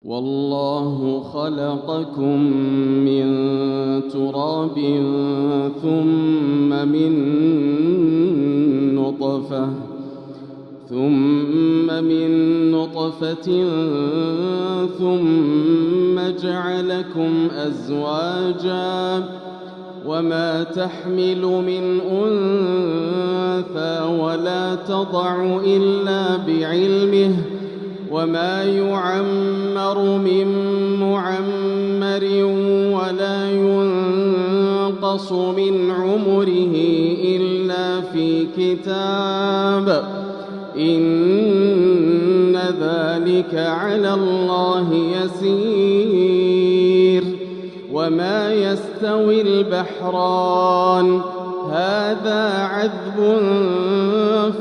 والله خلقكم من تراب ثم من نطفة ثم جعلكم أزواجا وما تحمل من أنثى ولا تضع إلا بعلمه وما يعمر من معمر ولا ينقص من عمره إلا في كتاب إن ذلك على الله يسير. وما يستوي البحران هذا عذب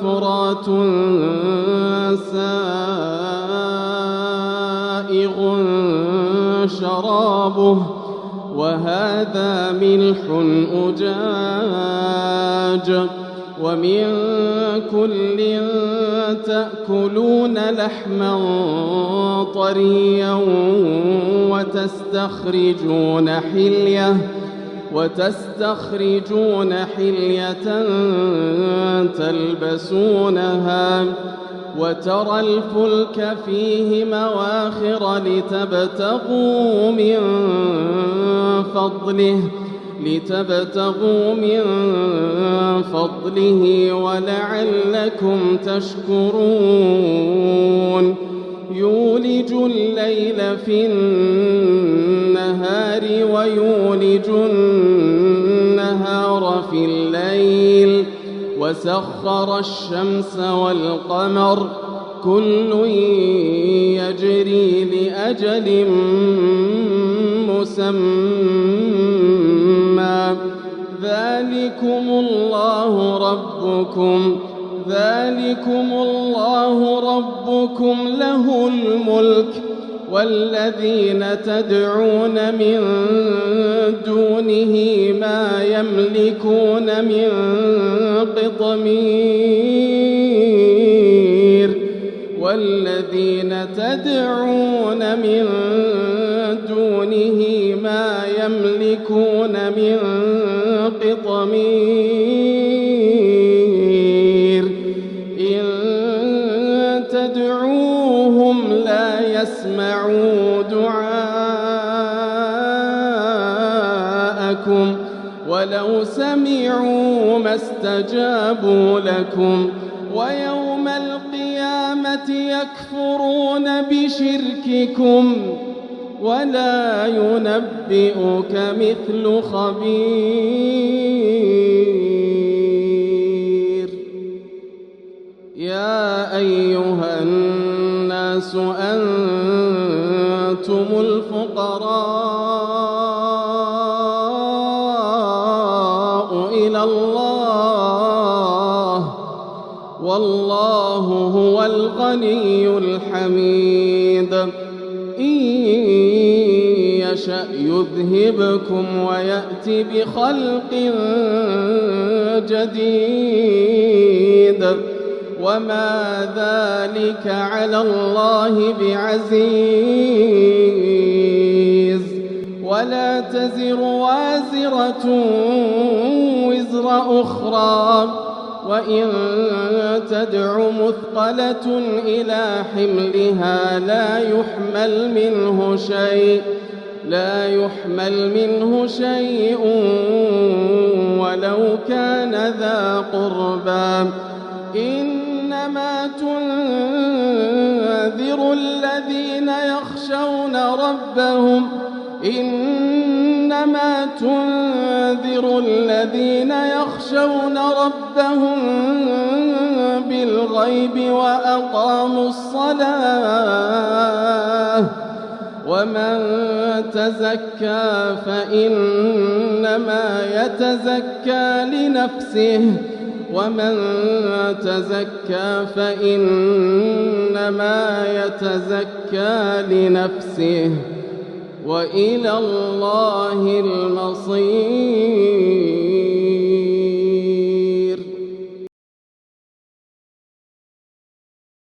فرات سائغ شرابه وهذا ملح أجاج ومن كل تأكلون لحما طريا وتستخرجون حلية تلبسونها وترى الفلك فيه مواخر لتبتغوا من فضله ولعلكم تشكرون. يولج الليل في النهار ويولج النهار في الليل وسخر الشمس والقمر كل يجري لأجل مسمى ذلكم الله ربكم له الملك والذين تدعون من دونه ما يملكون من قطمير إن تدعوهم لا يسمعوا دعاءكم ولو سمعوا ما استجابوا لكم ويوم القيامة يكفرون بشرككم ولا ينبئك مثل خبير. يا أيها الناس أنتم الفقراء إلى الله والله هو الغني الحميد. إن يشأ يذهبكم ويأتي بخلق جديد وما ذلك على الله بعزيز. ولا تزر وازرة وزر أخرى وإن تدع مثقلة إلى حملها لا يحمل منه شيء ولو كان ذا قربى. إنما تنذر الذين يخشون ربهم بالغيب وأقاموا الصلاة ومن تزكى فإنما يتزكى لنفسه ومن تزكى فإنما يتزكى لنفسه وإلى الله المصير.